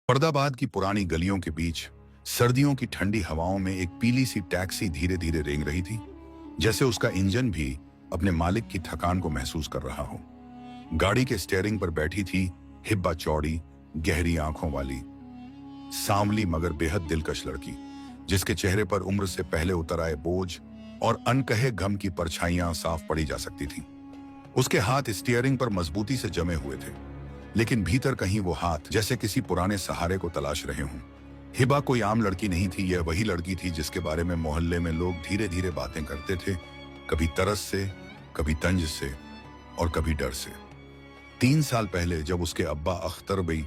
फरीदाबाद की पुरानी गलियों के बीच सर्दियों की ठंडी हवाओं में एक पीली सी टैक्सी धीरे धीरे रेंग रही थी, जैसे उसका इंजन भी अपने मालिक की थकान को महसूस कर रहा हो। गाड़ी के स्टीयरिंग पर बैठी थी हिब्बा, चौड़ी गहरी आंखों वाली, सांवली मगर बेहद दिलकश लड़की, जिसके चेहरे पर उम्र से पहले उतर आए बोझ और अनकहे गम की परछाइयां साफ पड़ी जा सकती थीं। उसके हाथ स्टीयरिंग पर मजबूती से जमे हुए थे, लेकिन भीतर कहीं वो हाथ जैसे किसी पुराने सहारे को तलाश रहे हों। हिबा कोई आम लड़की नहीं थी, यह वही लड़की थी जिसके बारे में मोहल्ले में लोग धीरे धीरे बातें करते थे, कभी तरस से, कभी तंज से और कभी डर से। 3 साल पहले जब उसके अब्बा अख्तर बई,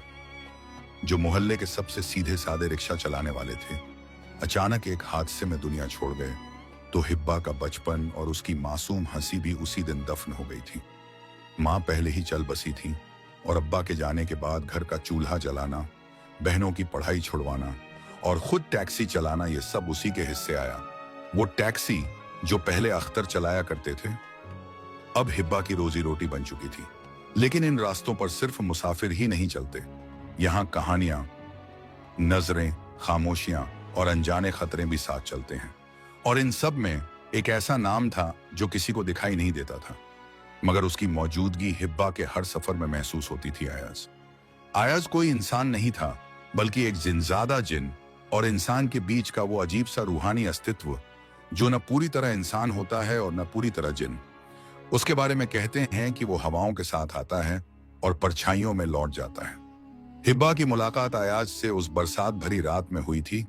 जो मोहल्ले के सबसे सीधे साधे रिक्शा चलाने वाले थे, अचानक एक हादसे में दुनिया छोड़ गए, तो हिब्बा का बचपन और उसकी मासूम हंसी भी उसी दिन दफन हो गई थी। माँ पहले ही चल बसी थी और अब्बा के जाने के बाद घर का चूल्हा जलाना, बहनों की पढ़ाई छुड़वाना और खुद टैक्सी चलाना, ये सब उसी के हिस्से आया। वो टैक्सी जो पहले अख्तर चलाया करते थे, अब हिब्बा की रोजी रोटी बन चुकी थी। लेकिन इन रास्तों पर सिर्फ मुसाफिर ही नहीं चलते, यहाँ कहानियां, नजरें, खामोशियां और अनजाने खतरे भी साथ चलते हैं। और इन सब में एक ऐसा नाम था जो किसी को दिखाई नहीं देता था, मगर उसकी मौजूदगी हिब्बा के हर सफर में महसूस होती थी। आयाज आयाज कोई इंसान नहीं था, बल्कि एक जिनजादा जिन और इंसान के बीच का वो अजीब सा रूहानी अस्तित्व, जो न पूरी तरह इंसान होता है और न पूरी तरह जिन। उसके बारे में कहते हैं कि वो हवाओं के साथ आता है और परछाइयों में लौट जाता है। हिब्बा की मुलाकात आयाज से उस बरसात भरी रात में हुई थी,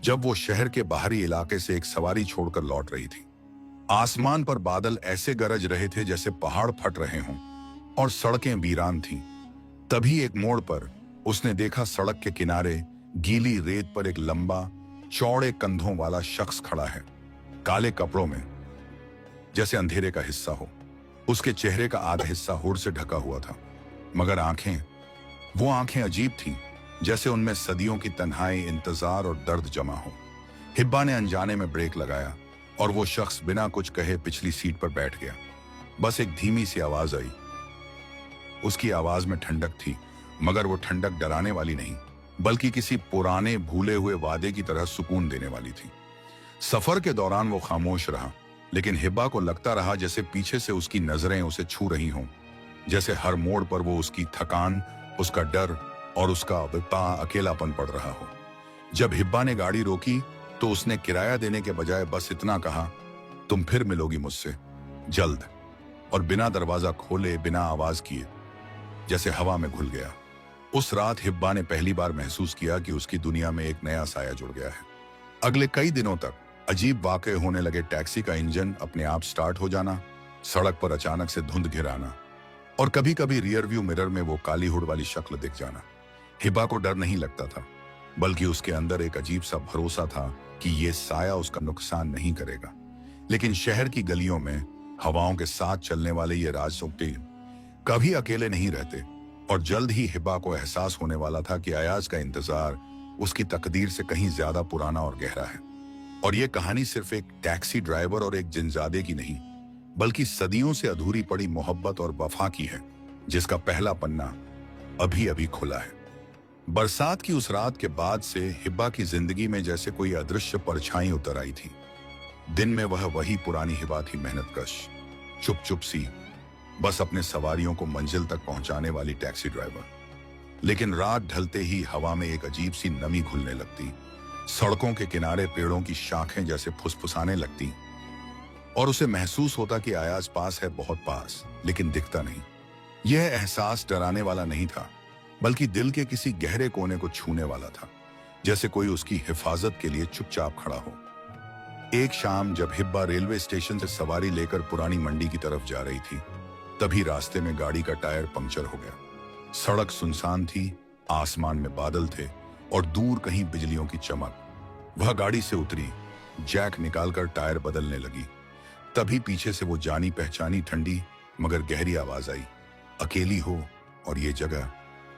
जब वो शहर के बाहरी इलाके से एक सवारी छोड़कर लौट रही थी। आसमान पर बादल ऐसे गरज रहे थे जैसे पहाड़ फट रहे हों और सड़कें वीरान थीं। तभी एक मोड़ पर उसने देखा, सड़क के किनारे गीली रेत पर एक लंबा चौड़े कंधों वाला शख्स खड़ा है, काले कपड़ों में, जैसे अंधेरे का हिस्सा हो। उसके चेहरे का आधा हिस्सा हुड से ढका हुआ था, मगर वो आंखें अजीब थीं, जैसे उनमें सदियों की तन्हाई, इंतजार और दर्द जमा हो। हिब्बा ने अनजाने में ब्रेक लगाया और वो शख्स बिना कुछ कहे पिछली सीट पर बैठ गया। बस एक धीमी सी आवाज आई। उसकी आवाज में ठंडक थी, मगर वो ठंडक डराने वाली नहीं, बल्कि किसी पुराने भूले हुए वादे की तरह सुकून देने वाली थी। सफर के दौरान वो खामोश रहा, लेकिन हिब्बा को लगता रहा जैसे पीछे से उसकी नजरें उसे छू रही हों, जैसे हर मोड़ पर वो उसकी थकान, उसका डर और उसका अकेलापन पड़ रहा हो। जब हिब्बा ने गाड़ी रोकी तो उसने किराया देने के बजाय बस इतना कहा, तुम फिर मिलोगी मुझसे जल्द, और बिना दरवाजा खोले, बिना आवाज किए, जैसे हवा में घुल गया। उस रात हिब्बा ने पहली बार महसूस किया कि उसकी दुनिया में एक नया साया जुड़ गया है। अगले कई दिनों तक अजीब वाकये होने लगे। टैक्सी का इंजन अपने आप स्टार्ट हो जाना, सड़क पर अचानक से धुंध घिर आना और कभी कभी रियर व्यू मिरर में वो काली हुड वाली शक्ल दिख जाना। हिब्बा को डर नहीं लगता था, बल्कि उसके अंदर एक अजीब सा भरोसा था कि ये साया उसका नुकसान नहीं करेगा। लेकिन शहर की गलियों में हवाओं के साथ चलने वाले ये राजसोटे कभी अकेले नहीं रहते, और जल्द ही हिब्बा को एहसास होने वाला था कि अयाज का इंतजार उसकी तकदीर से कहीं ज्यादा पुराना और गहरा है। और ये कहानी सिर्फ एक टैक्सी ड्राइवर और एक जिनजादे की नहीं, बल्कि सदियों से अधूरी पड़ी मोहब्बत और वफा की है, जिसका पहला पन्ना अभी अभी खुला है। बरसात की उस रात के बाद से हिब्बा की जिंदगी में जैसे कोई अदृश्य परछाई उतर आई थी। दिन में वह वही पुरानी हिब्बा थी, मेहनतकश, चुप चुप सी, बस अपने सवारियों को मंजिल तक पहुंचाने वाली टैक्सी ड्राइवर। लेकिन रात ढलते ही हवा में एक अजीब सी नमी घुलने लगती, सड़कों के किनारे पेड़ों की शाखें जैसे फुसफुसाने लगती, और उसे महसूस होता कि अयाज पास है, बहुत पास, लेकिन दिखता नहीं। यह एहसास डराने वाला नहीं था, बल्कि दिल के किसी गहरे कोने को छूने वाला था, जैसे कोई उसकी हिफाजत के लिए चुपचाप खड़ा हो। एक शाम जब हिब्बा रेलवे स्टेशन से सवारी लेकर पुरानी मंडी की तरफ जा रही थी, तभी रास्ते में गाड़ी का टायर पंक्चर हो गया। सड़क सुनसान थी, आसमान में बादल थे और दूर कहीं बिजलियों की चमक। वह गाड़ी से उतरी, जैक निकालकर टायर बदलने लगी। तभी पीछे से वो जानी पहचानी ठंडी मगर गहरी आवाज आई, अकेली हो और ये जगह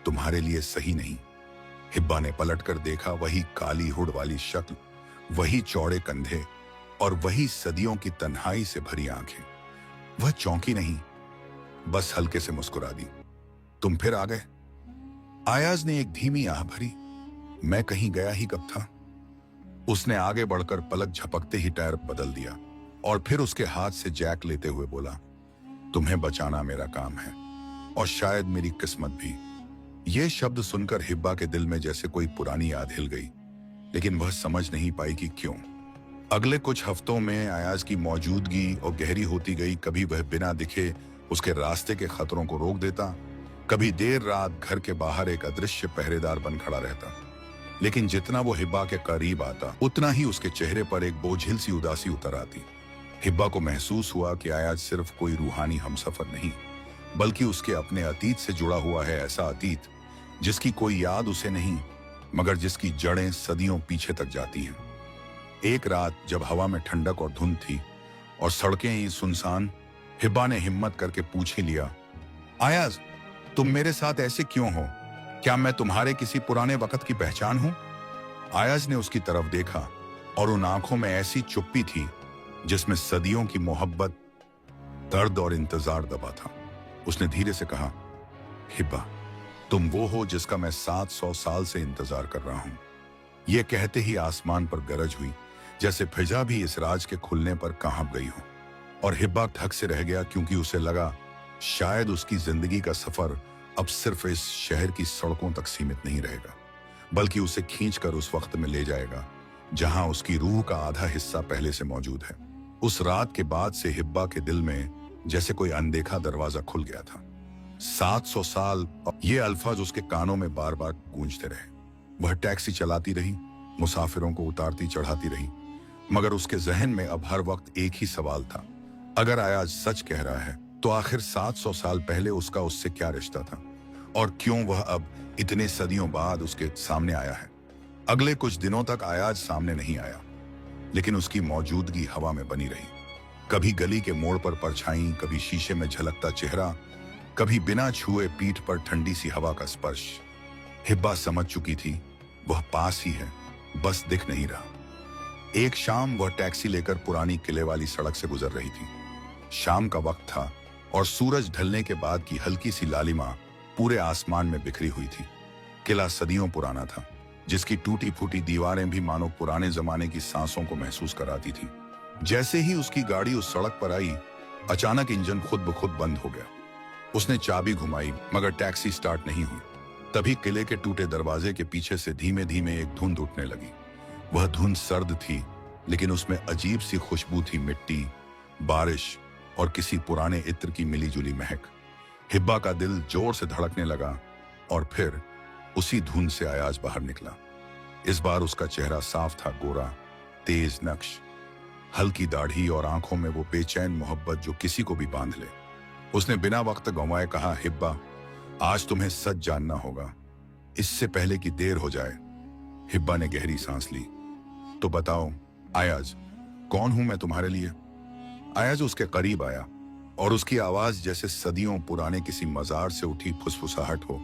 तुम्हारे लिए सही नहीं। हिब्बा ने पलटकर देखा, वही काली हुड वाली शक्ल, वही चौड़े कंधे और वही सदियों की तन्हाई से भरी आंखें। वह चौंकी नहीं, बस हल्के से मुस्कुरा दी। तुम फिर आ गए? आयाज ने एक धीमी आह भरी, मैं कहीं गया ही कब था? उसने आगे बढ़कर पलक झपकते ही टायर बदल दिया और फिर उसके हाथ से जैक लेते हुए बोला, तुम्हें बचाना मेरा काम है और शायद मेरी किस्मत भी। यह शब्द सुनकर हिब्बा के दिल में जैसे कोई पुरानी याद हिल गई, लेकिन वह समझ नहीं पाई कि क्यों। अगले कुछ हफ्तों में अयाज की मौजूदगी और गहरी होती गई। कभी वह बिना दिखे उसके रास्ते के खतरों को रोक देता, कभी देर रात घर के बाहर एक अदृश्य पहरेदार बन खड़ा रहता। लेकिन जितना वो हिब्बा के करीब आता, उतना ही उसके चेहरे पर एक बोझिल सी उदासी उतर आती। हिब्बा को महसूस हुआ कि अयाज सिर्फ कोई रूहानी हमसफर नहीं, बल्कि उसके अपने अतीत से जुड़ा हुआ है, ऐसा अतीत जिसकी कोई याद उसे नहीं, मगर जिसकी जड़ें सदियों पीछे तक जाती हैं। एक रात जब हवा में ठंडक और धुंध थी और सड़कें ही सुनसान, हिब्बा ने हिम्मत करके पूछ ही लिया, अयाज, तुम मेरे साथ ऐसे क्यों हो? क्या मैं तुम्हारे किसी पुराने वक्त की पहचान हूं? अयाज ने उसकी तरफ देखा और उन आंखों में ऐसी चुप्पी थी जिसमें सदियों की मोहब्बत, दर्द और इंतजार दबा था। उसने धीरे से कहा, हिब्बा, तुम वो हो जिसका मैं 700 साल से इंतजार कर रहा हूं। यह कहते ही आसमान पर गरज हुई, जैसे फिजा भी इस राज के खुलने पर कांप गई हो। और हिब्बा थक से रह गया, क्योंकि उसे लगा शायद उसकी जिंदगी का सफर अब सिर्फ इस शहर की सड़कों तक सीमित नहीं रहेगा, बल्कि उसे खींचकर उस वक्त में ले जाएगा जहां उसकी रूह का आधा हिस्सा पहले से मौजूद है। उस रात के बाद से हिब्बा के दिल में जैसे कोई अनदेखा दरवाजा खुल गया था। 700 साल, ये अल्फाज उसके कानों में बार बार गूंजते रहे। वह टैक्सी चलाती रही, मुसाफिरों को उतारती चढ़ाती रही, मगर उसके जहन में अब हर वक्त एक ही सवाल था, अगर अयाज सच कह रहा है तो आखिर 700 साल पहले उसका उससे क्या रिश्ता था, और क्यों वह अब इतने सदियों बाद उसके सामने आया है। अगले कुछ दिनों तक अयाज सामने नहीं आया, लेकिन उसकी मौजूदगी हवा में बनी रही। कभी गली के मोड़ पर परछाई, कभी शीशे में झलकता चेहरा, कभी बिना छुए पीठ पर ठंडी सी हवा का स्पर्श। हिब्बा समझ चुकी थी वह पास ही है, बस दिख नहीं रहा। एक शाम वह टैक्सी लेकर पुरानी किले वाली सड़क से गुजर रही थी। शाम का वक्त था और सूरज ढलने के बाद की हल्की सी लालिमा पूरे आसमान में बिखरी हुई थी। किला सदियों पुराना था, जिसकी टूटी फूटी दीवारें भी मानो पुराने जमाने की सांसों को महसूस कराती थी। जैसे ही उसकी गाड़ी उस सड़क पर आई, अचानक इंजन खुद ब खुद बंद हो गया। उसने चाबी घुमाई, मगर टैक्सी स्टार्ट नहीं हुई। तभी किले के टूटे दरवाजे के पीछे से धीमे धीमे एक धुंध उठने लगी। वह धुंध सर्द थी, लेकिन उसमें अजीब सी खुशबू थी, मिट्टी, बारिश और किसी पुराने इत्र की मिलीजुली महक। हिब्बा का दिल जोर से धड़कने लगा और फिर उसी धुंध से अयाज बाहर निकला। इस बार उसका चेहरा साफ था, गोरा, तेज नक्श, हल्की दाढ़ी और आंखों में वो बेचैन मोहब्बत जो किसी को भी बांध ले। उसने बिना वक्त गंवाए कहा, हिब्बा, आज तुम्हें सच जानना होगा, इससे पहले कि देर हो जाए। हिब्बा ने गहरी सांस ली। तो बताओ अयाज, कौन हूं मैं तुम्हारे लिए? अयाज उसके करीब आया और उसकी आवाज जैसे सदियों पुराने किसी मजार से उठी फुसफुसाहट हो।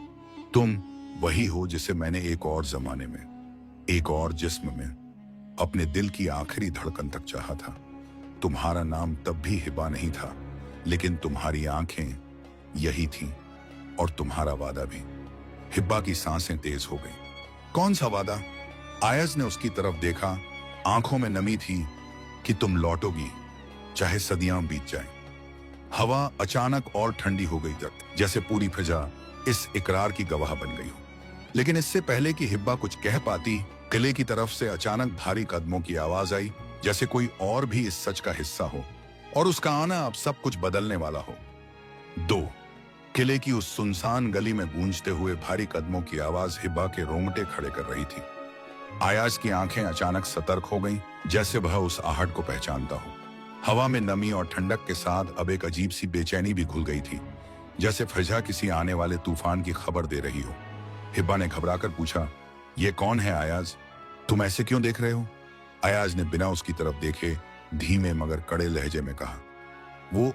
तुम वही हो जिसे मैंने एक और जमाने में, एक और जिस्म में, अपने दिल की आखिरी धड़कन तक चाहा था। तुम्हारा नाम तब भी हिब्बा नहीं था, लेकिन तुम्हारी आंखें यही थीं, और तुम्हारा वादा भी। हिब्बा की सांसें तेज हो गईं। कौन सा वादा? अयाज ने उसकी तरफ देखा, आंखों में नमी थी कि तुम लौटोगी, चाहे सदियां बीत जाएं। हवा अचानक और ठंडी हो गई तक, जैसे पूरी फिजा इस इकरार की गवाह बन गई हो। लेकिन इससे पहले कि हिब्बा कुछ कह पाती, किले की तरफ से अचानक भारी कदमों की आवाज आई, जैसे कोई और भी इस सच का हिस्सा हो और उसका आना अब सब कुछ बदलने वाला हो। 2 किले की उस सुनसान गली में गूंजते हुए भारी कदमों की आवाज हिब्बा के रोंगटे खड़े कर रही थी। अयाज की आंखें अचानक सतर्क हो गईं, जैसे वह उस आहट को पहचानता हो। हवा में नमी और ठंडक के साथ अब एक अजीब सी बेचैनी भी घुल गई थी, जैसे फिजा किसी आने वाले तूफान की खबर दे रही हो। हिब्बा ने घबराकर पूछा, ये कौन है अयाज? तुम ऐसे क्यों देख रहे हो? अयाज ने बिना उसकी तरफ देखे धीमे मगर कड़े लहजे में कहा, वो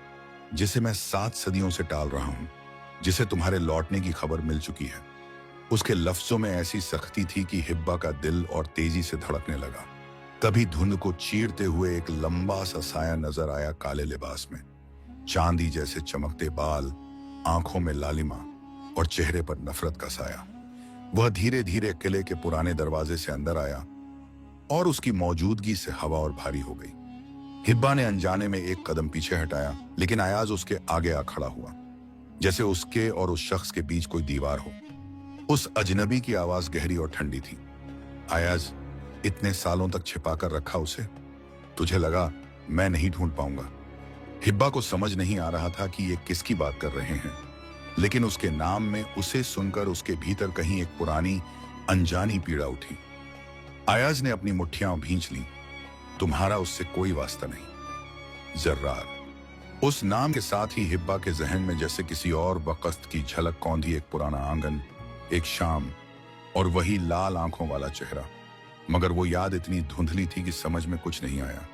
जिसे मैं 7 सदियों से टाल रहा हूं, जिसे तुम्हारे लौटने की खबर मिल चुकी है। उसके लफ्जों में ऐसी सख्ती थी कि हिब्बा का दिल और तेजी से धड़कने लगा। तभी धुंध को चीरते हुए एक लंबा सा साया नजर आया, काले लिबास में, चांदी जैसे चमकते बाल, आंखों में लालिमा और चेहरे पर नफरत का साया। वह धीरे धीरे किले के पुराने दरवाजे से अंदर आया और उसकी मौजूदगी से हवा और भारी हो गई। हिब्बा ने अनजाने में एक कदम पीछे हटाया, लेकिन अयाज उसके आगे आ खड़ा हुआ, जैसे उसके और उस शख्स के बीच कोई दीवार हो। उस अजनबी की आवाज गहरी और ठंडी थी। अयाज, इतने सालों तक छिपा कर रखा उसे? तुझे लगा मैं नहीं ढूंढ पाऊंगा? हिब्बा को समझ नहीं आ रहा था कि ये किसकी बात कर रहे हैं, लेकिन उसके नाम में उसे सुनकर उसके भीतर कहीं एक पुरानी अनजानी पीड़ा उठी। अयाज ने अपनी मुट्ठियां भींच ली। तुम्हारा उससे कोई वास्ता नहीं। जर्रार। उस नाम के साथ ही हिब्बा के जहन में जैसे किसी और वक़्त की झलक कौंधी। एक पुराना आंगन, एक शाम और वही लाल आंखों वाला चेहरा। मगर वो याद इतनी धुंधली थी कि समझ में कुछ नहीं आया।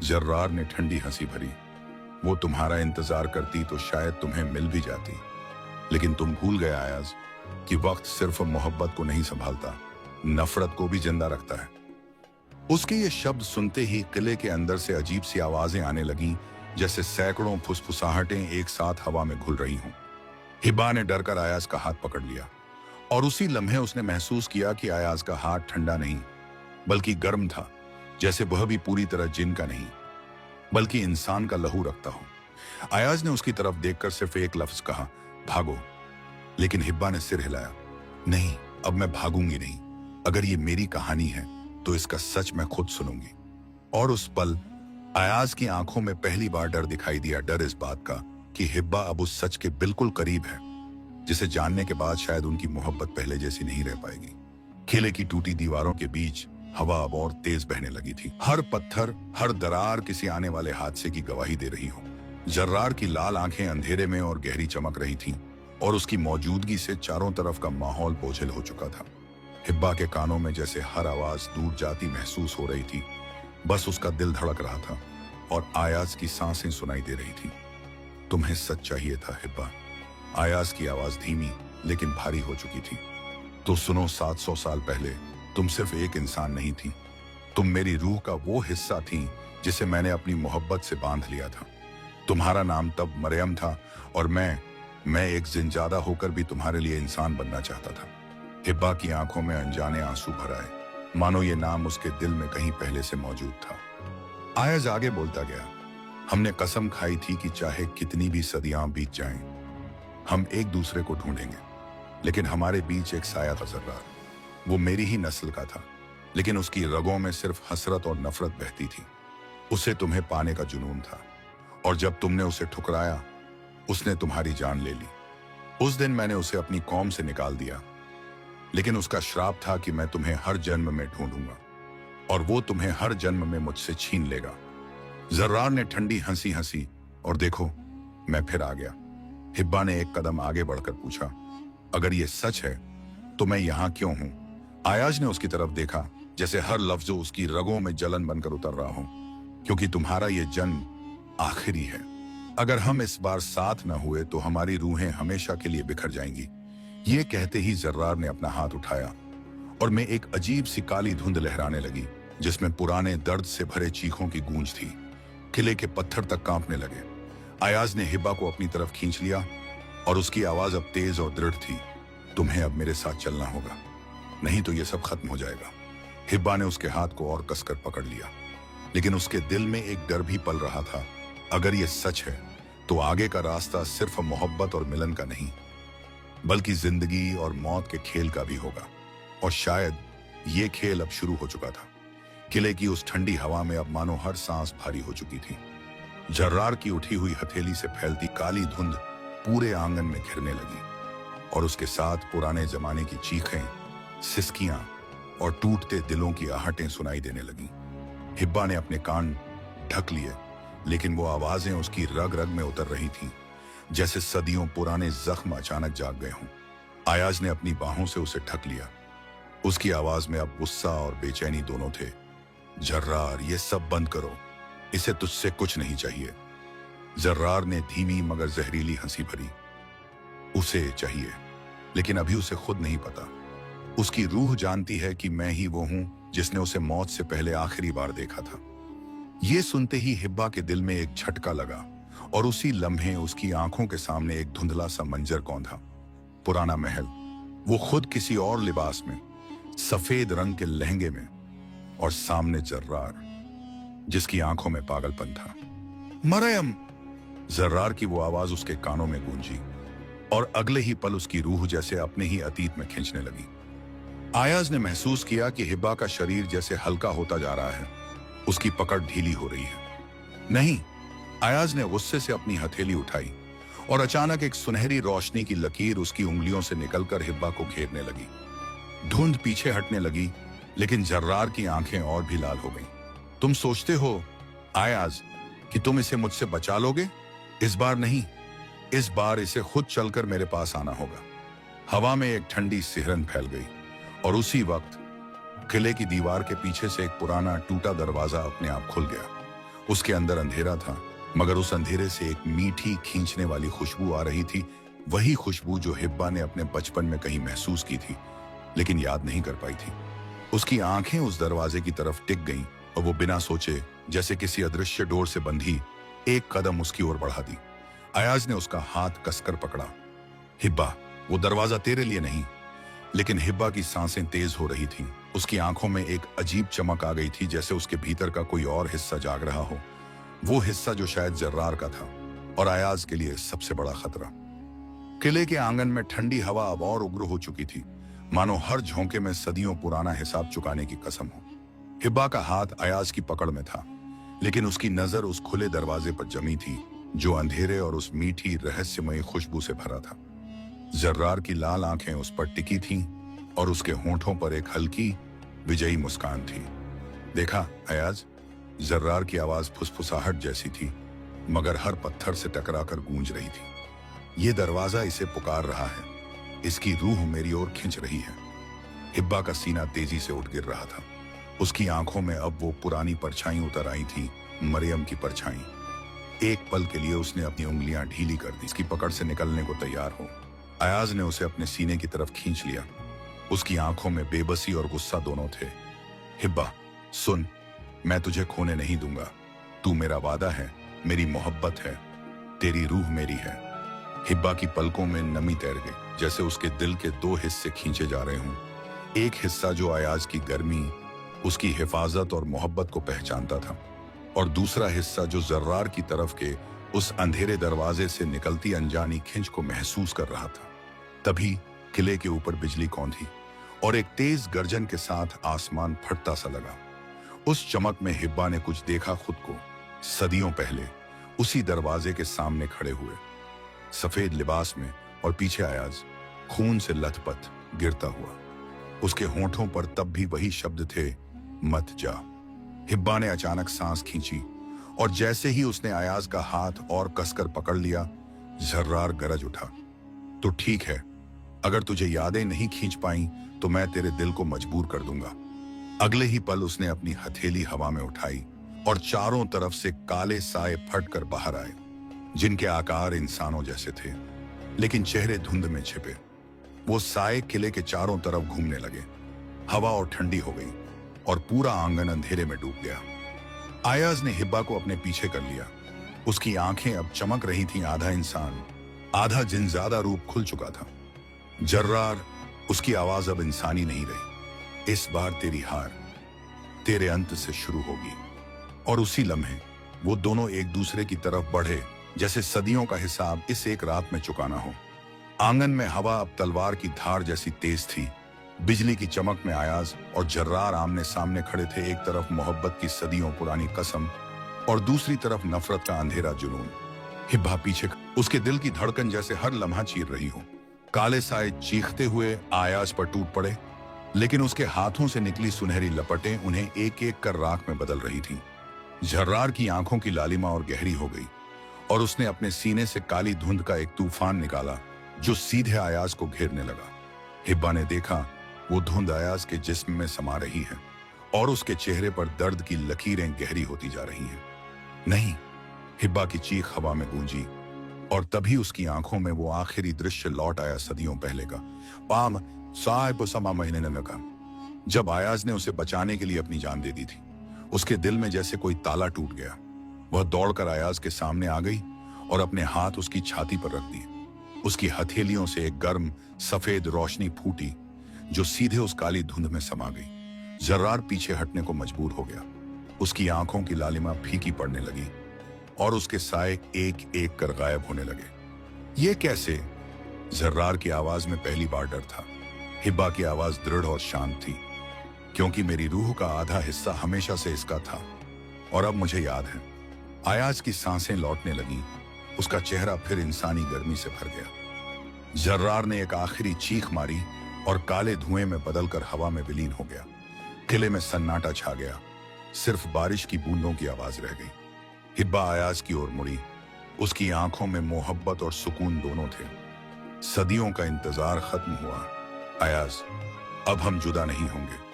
जर्रार ने ठंडी हंसी भरी। वो तुम्हारा इंतजार करती तो शायद तुम्हें मिल भी जाती, लेकिन तुम भूल गए अयाज कि वक्त सिर्फ मोहब्बत को नहीं संभालता, नफरत को भी जिंदा रखता है। उसके ये शब्द सुनते ही किले के अंदर से अजीब सी आवाजें आने लगीं, जैसे सैकड़ों फुसफुसाहटें एक साथ हवा में घुल रही हों। हिब्बा ने डरकर अयाज का हाथ पकड़ लिया और उसी लम्हे उसने महसूस किया कि अयाज का हाथ ठंडा नहीं बल्कि गर्म था, जैसे वह भी पूरी तरह जिन का नहीं बल्कि इंसान का लहू रखता हो। अयाज ने उसकी तरफ देखकर सिर्फ एक लफ्ज कहा, भागो। लेकिन हिब्बा ने सिर हिलाया। नहीं, अब मैं भागूंगी नहीं। अगर ये मेरी कहानी है तो इसका सच मैं खुद सुनूंगी। और उस पल अयाज की आंखों में पहली बार डर दिखाई दिया। डर इस बात का कि हिब्बा अब उस सच के बिल्कुल करीब है, जिसे जानने के बाद शायद उनकी मोहब्बत पहले जैसी नहीं रह पाएगी। किले की टूटी दीवारों के बीच हवा अब और तेज बहने लगी थी। हर पत्थर, हर दरार किसी आने वाले हादसे की गवाही दे रही हो। जर्रार की लाल आंखें अंधेरे में और गहरी चमक रही थीं, और उसकी मौजूदगी से चारों तरफ का माहौल बोझिल हो चुका था। हिब्बा के कानों में जैसे हर आवाज दूर जाती महसूस हो रही थी। बस उसका दिल धड़क रहा था और अयाज की सांसें सुनाई दे रही थी। तुम्हें सच चाहिए था हिब्बा। अयाज की आवाज धीमी लेकिन भारी हो चुकी थी। तो सुनो, 700 साल पहले तुम सिर्फ एक इंसान नहीं थी, तुम मेरी रूह का वो हिस्सा थी जिसे मैंने अपनी मोहब्बत से बांध लिया था। तुम्हारा नाम तब मरियम था और मैं एक जिंजादा होकर भी तुम्हारे लिए इंसान बनना चाहता था। हिब्बा की आंखों में अनजाने आंसू भर आए, मानो ये नाम उसके दिल में कहीं पहले से मौजूद था। अयाज आगे बोलता गया, हमने कसम खाई थी कि चाहे कितनी भी सदियां बीत जाएं, हम एक दूसरे को ढूंढेंगे। लेकिन हमारे बीच एक साया था जर्रार। वो मेरी ही नस्ल का था, लेकिन उसकी रगों में सिर्फ हसरत और नफरत बहती थी। उसे तुम्हें पाने का जुनून था, और जब तुमने उसे ठुकराया, उसने तुम्हारी जान ले ली। उस दिन मैंने उसे अपनी कौम से निकाल दिया, लेकिन उसका श्राप था कि मैं तुम्हें हर जन्म में ढूंढूंगा और वो तुम्हें हर जन्म में मुझसे छीन लेगा। जर्रार ने ठंडी हंसी हंसी, और देखो, मैं फिर आ गया। हिब्बा ने एक कदम आगे बढ़कर पूछा, अगर ये सच है तो मैं यहां क्यों हूं? अयाज ने उसकी तरफ देखा, जैसे हर लफ्ज उसकी रगों में जलन बनकर उतर रहा हो। क्योंकि तुम्हारा ये जन्म आखिरी है। अगर हम इस बार साथ न हुए तो हमारी रूहें हमेशा के लिए बिखर जाएंगी। ये कहते ही जर्रार ने अपना हाथ उठाया और मैं एक अजीब सी काली धुंध लहराने लगी, जिसमें पुराने दर्द से भरे चीखों की गूंज थी। किले के पत्थर तक कांपने लगे। अयाज ने हिब्बा को अपनी तरफ खींच लिया और उसकी आवाज अब तेज और दृढ़ थी, तुम्हें अब मेरे साथ चलना होगा, नहीं तो ये सब खत्म हो जाएगा। हिब्बा ने उसके हाथ को और कसकर पकड़ लिया, लेकिन उसके दिल में एक डर भी पल रहा था। अगर ये सच है तो आगे का रास्ता सिर्फ मोहब्बत और मिलन का नहीं, बल्कि जिंदगी और मौत के खेल का भी होगा। और शायद ये खेल अब शुरू हो चुका था। किले की उस ठंडी हवा में अब मानो हर सांस भारी हो चुकी थी। जर्रार की उठी हुई हथेली से फैलती काली धुंध पूरे आंगन में घिरने लगी, और उसके साथ पुराने जमाने की चीखें, सिसकियां और टूटते दिलों की आहटें सुनाई देने लगीं। हिब्बा ने अपने कान ढक लिए, लेकिन वो आवाजें उसकी रग रग में उतर रही थीं, जैसे सदियों पुराने जख्म अचानक जाग गए हों। अयाज ने अपनी बाहों से उसे ढक लिया। उसकी आवाज में अब गुस्सा और बेचैनी दोनों थे। जर्रार, ये सब बंद करो, इसे तुझसे कुछ नहीं चाहिए। जर्रार ने धीमी मगर जहरीली हंसी भरी। उसे चाहिए, लेकिन अभी उसे खुद नहीं पता। उसकी रूह जानती है कि मैं ही वो हूं जिसने उसे मौत से पहले आखिरी बार देखा था। ये सुनते ही हिब्बा के दिल में एक झटका लगा, और उसी लम्हे उसकी आंखों के सामने एक धुंधला सा मंजर कौंधा। पुराना महल, वो खुद किसी और लिबास में, सफेद रंग के लहंगे में, और सामने जर्रार, जिसकी आंखों में पागलपन था। मरियम! जर्रार की वो आवाज उसके कानों में गूंजी और अगले ही पल उसकी रूह जैसे अपने ही अतीत में खींचने लगी। आयाज ने महसूस किया कि हिब्बा का शरीर जैसे हल्का होता जा रहा है, उसकी पकड़ ढीली हो रही है। नहीं, आयाज ने गुस्से से अपनी हथेली उठाई और अचानक एक सुनहरी रोशनी की लकीर उसकी उंगलियों से निकलकर हिब्बा को घेरने लगी। धुंध पीछे हटने लगी, लेकिन जर्रार की आंखें और भी लाल हो गईं। तुम सोचते हो, आयाज, कि तुम इसे मुझसे बचा लोगे? इस बार नहीं, इस बार इसे खुद चलकर मेरे पास आना होगा। हवा में एक ठंडी सिहरन फैल गई और उसी वक्त किले की दीवार के पीछे से एक पुराना टूटा दरवाजा अपने आप खुल गया। उसके अंदर अंधेरा था, मगर उस अंधेरे से एक मीठी खींचने वाली खुशबू आ रही थी, वही खुशबू जो हिब्बा ने अपने बचपन में कहीं महसूस की थी, लेकिन याद नहीं कर पाई थी। उसकी आंखें उस दरवाजे की तरफ टिक गईं और वो बिना सोचे, जैसे किसी अदृश्य डोर से बंधी, एक कदम उसकी ओर बढ़ा दी। अयाज ने उसका हाथ कसकर पकड़ा। हिब्बा, वो दरवाजा तेरे लिए नहीं। लेकिन हिब्बा की सांसें तेज हो रही थीं। उसकी आंखों में एक अजीब चमक आ गई थी, जैसे उसके भीतर का कोई और हिस्सा जाग रहा हो, वो हिस्सा जो शायद जर्रार का था और अयाज के लिए सबसे बड़ा खतरा। किले के आंगन में ठंडी हवा अब और उग्र हो चुकी थी, मानो हर झोंके में सदियों पुराना हिसाब चुकाने की कसम हो। हिब्बा का हाथ अयाज की पकड़ में था, लेकिन उसकी नजर उस खुले दरवाजे पर जमी थी, जो अंधेरे और उस मीठी रहस्यमयी खुशबू से भरा था। जर्रार की लाल आंखें उस पर टिकी थीं और उसके होंठों पर एक हल्की विजयी मुस्कान थी। देखा अयाज? जर्रार की आवाज फुसफुसाहट जैसी थी, मगर हर पत्थर से टकराकर गूंज रही थी। ये दरवाजा इसे पुकार रहा है, इसकी रूह मेरी ओर खिंच रही है। हिब्बा का सीना तेजी से उठ गिर रहा था। उसकी आंखों में अब वो पुरानी परछाई उतर आई थी, मरियम की परछाई। एक पल के लिए उसने अपनी उंगलियां ढीली कर दी, इसकी पकड़ से निकलने को तैयार हो। अयाज ने उसे अपने सीने की तरफ खींच लिया। उसकी आंखों में बेबसी और गुस्सा दोनों थे। हिब्बा, सुन, मैं तुझे खोने नहीं दूंगा। तू मेरा वादा है, मेरी मोहब्बत है, तेरी रूह मेरी है। हिब्बा की पलकों में नमी तैर गई, जैसे उसके दिल के दो हिस्से खींचे जा रहे हों। एक हिस्सा जो अयाज की गर्मी, उसकी हिफाजत और मोहब्बत को पहचानता था, और दूसरा हिस्सा जो जर्रार की तरफ के उस अंधेरे दरवाजे से निकलती अनजानी खिंच को महसूस कर रहा था। तभी किले के ऊपर बिजली कौंधी और एक तेज गर्जन के साथ आसमान फटता सा लगा। उस चमक में हिब्बा ने कुछ देखा खुद को, सदियों पहले उसी दरवाजे के सामने खड़े हुए, सफेद लिबास में, और पीछे अयाज, खून से लथपथ गिरता हुआ। उसके होंठों पर तब भी वही शब्द थे, मत जा। हिब्बा ने अचानक सांस खींची और जैसे ही उसने अयाज का हाथ और कसकर पकड़ लिया, जर्रार गरज उठा। तो ठीक है, अगर तुझे यादें नहीं खींच पाई तो मैं तेरे दिल को मजबूर कर दूंगा। अगले ही पल उसने अपनी हथेली हवा में उठाई और चारों तरफ से काले साए फटकर बाहर आए, जिनके आकार इंसानों जैसे थे, लेकिन चेहरे धुंध में छिपे। वो साए किले के चारों तरफ घूमने लगे। हवा और ठंडी हो गई और पूरा आंगन अंधेरे में डूब गया। आयाज ने हिब्बा को अपने पीछे कर लिया। उसकी आंखें अब चमक रही थीं, आधा इंसान, आधा जिनजादा रूप खुल चुका था। जर्रार, उसकी आवाज अब इंसानी नहीं रही। इस बार तेरी हार तेरे अंत से शुरू होगी। और उसी लम्हे वो दोनों एक दूसरे की तरफ बढ़े, जैसे सदियों का हिसाब इस एक रात में चुकाना हो। आंगन में हवा अब तलवार की धार जैसी तेज थी। बिजली की चमक में अयाज और जर्रार आमने सामने खड़े थे। एक तरफ मोहब्बत की सदियों पुरानी कसम और दूसरी तरफ नफरत का अंधेरा जुनून। हिब्बा पीछे, उसके दिल की धड़कन जैसे हर लम्हा चीर रही हो। काले साए चीखते हुए अयाज पर टूट पड़े, लेकिन उसके हाथों से निकली सुनहरी लपटें उन्हें एक एक कर राख में बदल रही थीं। जर्रार की आंखों की लालिमा और गहरी हो गई और उसने अपने सीने से काली धुंध का एक तूफान निकाला, जो सीधे अयाज को घेरने लगा। हिब्बा ने देखा, वो धुंध अयाज के जिस्म में समा रही है और उसके चेहरे पर दर्द की लकीरें गहरी होती जा रही हैं। नहीं, हिब्बा की चीख हवा में गूंजी और तभी उसकी आंखों में वो आखिरी दृश्य लौट आया, सदियों पहले का। पाम साहिब समा महीने ने लगा, जब अयाज ने उसे बचाने के लिए अपनी जान दे दी थी। उसके दिल में जैसे कोई ताला टूट गया। वह दौड़कर अयाज के सामने आ गई और अपने हाथ उसकी छाती पर रख दिए। उसकी हथेलियों से एक गर्म सफेद रोशनी फूटी जो सीधे उस काली धुंध में समा गई। जर्रार पीछे हटने को मजबूर हो गया। उसकी आंखों की लालिमा फीकी पड़ने लगी और उसके साए एक एक कर गायब होने लगे। ये कैसे? जर्रार की आवाज में पहली बार डर था। हिब्बा की आवाज दृढ़ और शांत थी, क्योंकि मेरी रूह का आधा हिस्सा हमेशा से इसका था। और अब मुझे याद है। अयाज की सांसें लौटने लगी। उसका चेहरा फिर इंसानी गर्मी से भर गया। जर्रार ने एक आखिरी चीख मारी और काले धुएं में बदलकर हवा में विलीन हो गया। किले में सन्नाटा छा गया। सिर्फ बारिश की बूंदों की आवाज रह गई। हिब्बा अयाज की ओर मुड़ी। उसकी आंखों में मोहब्बत और सुकून दोनों थे। सदियों का इंतजार खत्म हुआ। अयाज, अब हम जुदा नहीं होंगे।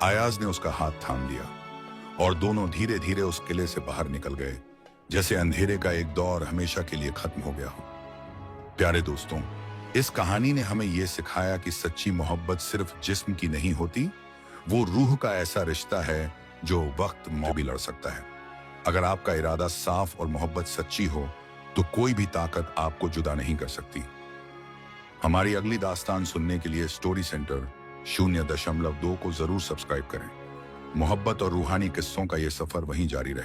अयाज ने उसका हाथ थाम लिया और दोनों धीरे धीरे उस किले से बाहर निकल गए, जैसे अंधेरे का एक दौर हमेशा के लिए खत्म हो गया हो। प्यारे दोस्तों, इस कहानी ने हमें यह सिखाया कि सच्ची मोहब्बत सिर्फ जिस्म की नहीं होती, वो रूह का ऐसा रिश्ता है जो वक्त भी लड़ सकता है। अगर आपका इरादा साफ और मोहब्बत सच्ची हो तो कोई भी ताकत आपको जुदा नहीं कर सकती। हमारी अगली दास्तान सुनने के लिए स्टोरी सेंटर 0.2 को जरूर सब्सक्राइब करें। मोहब्बत और रूहानी किस्सों का यह सफर वहीं जारी रहे।